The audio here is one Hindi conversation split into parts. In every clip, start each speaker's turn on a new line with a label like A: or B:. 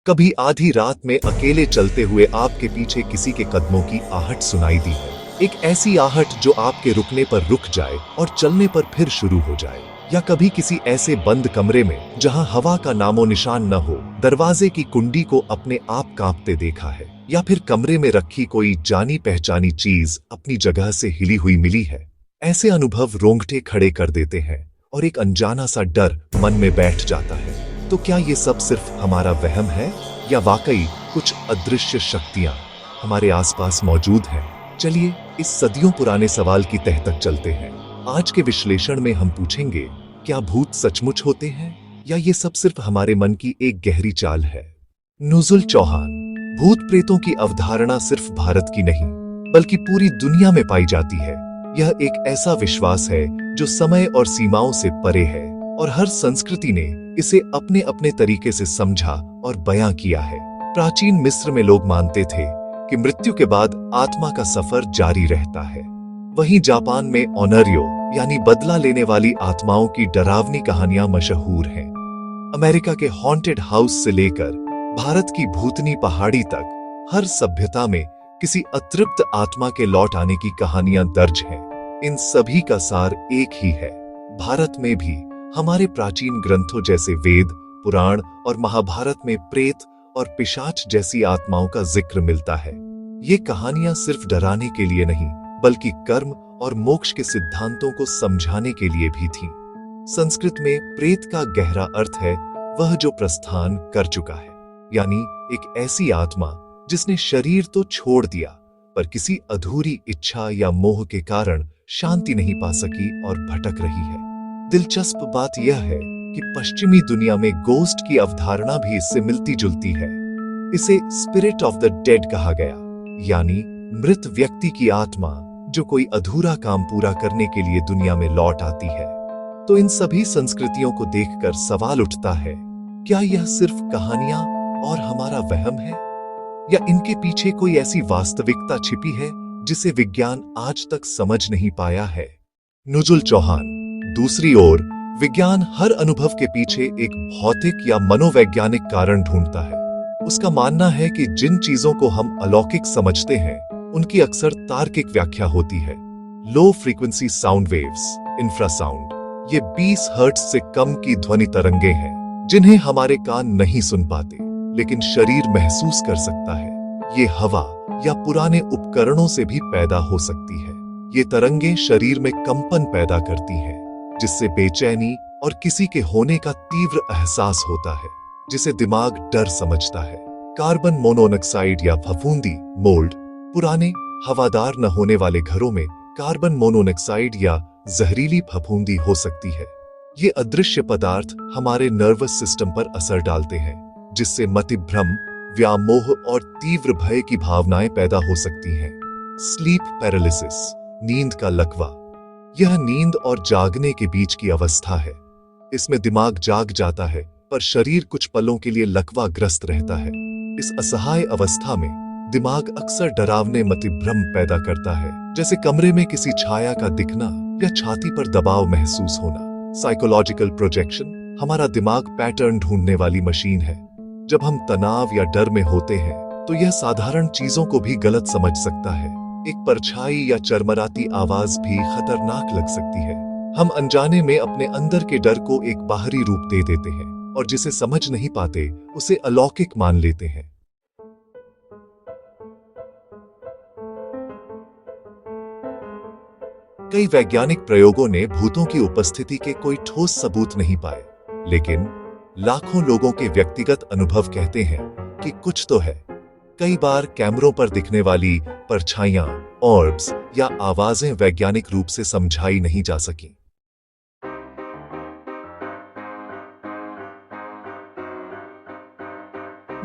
A: कभी आधी रात में अकेले चलते हुए आपके पीछे किसी के कदमों की आहट सुनाई दी है। एक ऐसी आहट जो आपके रुकने पर रुक जाए और चलने पर फिर शुरू हो जाए। या कभी किसी ऐसे बंद कमरे में जहां हवा का नामो निशान न हो, दरवाजे की कुंडी को अपने आप कांपते देखा है। या फिर कमरे में रखी कोई जानी पहचानी चीज अपनी जगह से हिली हुई मिली है। ऐसे अनुभव रोंगटे खड़े कर देते हैं और एक अनजाना सा डर मन में बैठ जाता है। तो क्या ये सब सिर्फ हमारा वहम है या वाकई कुछ अदृश्य शक्तियां हमारे आसपास मौजूद हैं? चलिए इस सदियों पुराने सवाल की तह तक चलते हैं। आज के विश्लेषण में हम पूछेंगे, क्या भूत सचमुच होते हैं या ये सब सिर्फ हमारे मन की एक गहरी चाल है? नुजुल चौहान। भूत प्रेतों की अवधारणा सिर्फ भारत की नहीं बल्कि पूरी दुनिया में पाई जाती है। यह एक ऐसा विश्वास है जो समय और सीमाओं से परे है और हर संस्कृति ने इसे अपने अपने तरीके से समझा और बयां किया है। प्राचीन मिस्र में लोग मानते थे कि मृत्यु के बाद आत्मा का सफर जारी रहता है। वहीं जापान में ओनरियो यानी बदला लेने वाली आत्माओं की डरावनी कहानियां मशहूर हैं। अमेरिका के हॉन्टेड हाउस से लेकर भारत की भूतनी पहाड़ी तक हर सभ्यता में किसी अतृप्त आत्मा के लौट आने की कहानियां दर्ज हैं। इन सभी का सार एक ही है। भारत में भी हमारे प्राचीन ग्रंथों जैसे वेद, पुराण और महाभारत में प्रेत और पिशाच जैसी आत्माओं का जिक्र मिलता है। ये कहानियां सिर्फ डराने के लिए नहीं बल्कि कर्म और मोक्ष के सिद्धांतों को समझाने के लिए भी थीं। संस्कृत में प्रेत का गहरा अर्थ है वह जो प्रस्थान कर चुका है, यानी एक ऐसी आत्मा जिसने शरीर तो छोड़ दिया पर किसी अधूरी इच्छा या मोह के कारण शांति नहीं पा सकी और भटक रही है। दिलचस्प बात यह है कि पश्चिमी दुनिया में गोस्ट की अवधारणा भी इससे मिलती जुलती है। इसे स्पिरिट ऑफ द डेड कहा गया, यानी मृत व्यक्ति की आत्मा जो कोई अधूरा काम पूरा करने के लिए दुनिया में लौट आती है। तो इन सभी संस्कृतियों को देखकर सवाल उठता है, क्या यह सिर्फ कहानियां और हमारा वहम है या इनके पीछे कोई ऐसी वास्तविकता छिपी है जिसे विज्ञान आज तक समझ नहीं पाया है? नुजुल चौहान। दूसरी ओर विज्ञान हर अनुभव के पीछे एक भौतिक या मनोवैज्ञानिक कारण ढूंढता है। उसका मानना है कि जिन चीजों को हम अलौकिक समझते हैं उनकी अक्सर तार्किक व्याख्या होती है। Low frequency sound waves, infrasound, ये 20 हर्ट्ज से कम की ध्वनि तरंगे हैं जिन्हें हमारे कान नहीं सुन पाते लेकिन शरीर महसूस कर सकता है। ये हवा या पुराने उपकरणों से भी पैदा हो सकती है। ये तरंगे शरीर में कंपन पैदा करती हैं जिससे बेचैनी और किसी के होने का तीव्र एहसास होता है जिसे दिमाग डर समझता है। कार्बन मोनोऑक्साइड या फफूंदी, मोल्ड, पुराने हवादार न होने वाले घरों में कार्बन मोनोऑक्साइड या जहरीली फफूंदी हो सकती है। ये अदृश्य पदार्थ हमारे नर्वस सिस्टम पर असर डालते हैं जिससे मतिभ्रम, व्यामोह और तीव्र भय की भावनाएं पैदा हो सकती हैं। स्लीप पैरालिसिस, नींद का लकवा, यह नींद और जागने के बीच की अवस्था है। इसमें दिमाग जाग जाता है पर शरीर कुछ पलों के लिए लकवाग्रस्त रहता है। इस असहाय अवस्था में दिमाग अक्सर डरावने मतिभ्रम पैदा करता है, जैसे कमरे में किसी छाया का दिखना या छाती पर दबाव महसूस होना। साइकोलॉजिकल प्रोजेक्शन, हमारा दिमाग पैटर्न ढूंढने वाली मशीन है। जब हम तनाव या डर में होते हैं तो यह साधारण चीजों को भी गलत समझ सकता है। एक परछाई या चरमराती आवाज भी खतरनाक लग सकती है। हम अनजाने में अपने अंदर के डर को एक बाहरी रूप दे देते हैं और जिसे समझ नहीं पाते उसे अलौकिक मान लेते हैं। कई वैज्ञानिक प्रयोगों ने भूतों की उपस्थिति के कोई ठोस सबूत नहीं पाए, लेकिन लाखों लोगों के व्यक्तिगत अनुभव कहते हैं कि कुछ तो है। कई बार कैमरों पर दिखने वाली परछाइयां, ऑर्ब्स या आवाजें वैज्ञानिक रूप से समझाई नहीं जा सकी।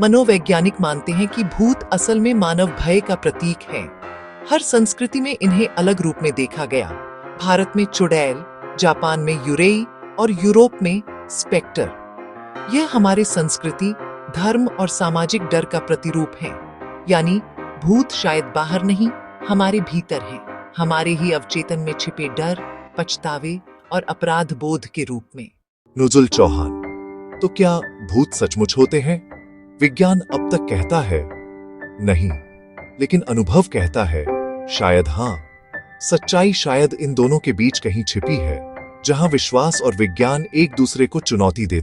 B: मनोवैज्ञानिक मानते हैं कि भूत असल में मानव भय का प्रतीक हैं। हर संस्कृति में इन्हें अलग रूप में देखा गया। भारत में चुड़ैल, जापान में यूरेई और यूरोप में स्पेक्टर। यह हमारे संस्कृति, धर्म और सामाजिक डर का प्रतिरूप है। यानी भूत शायद बाहर नहीं, हमारे भीतर हैं, हमारे ही अवचेतन में छिपे डर, पछतावे और अपराध बोध के रूप में।
A: नुजुल चौहान। तो क्या भूत सचमुच होते हैं विज्ञान अब तक कहता है नहीं, लेकिन अनुभव कहता है शायद हां। सच्चाई शायद इन दोनों के बीच कहीं छिपी है, जहां विश्वास और विज्ञान एक दूसरे को चुनौती देते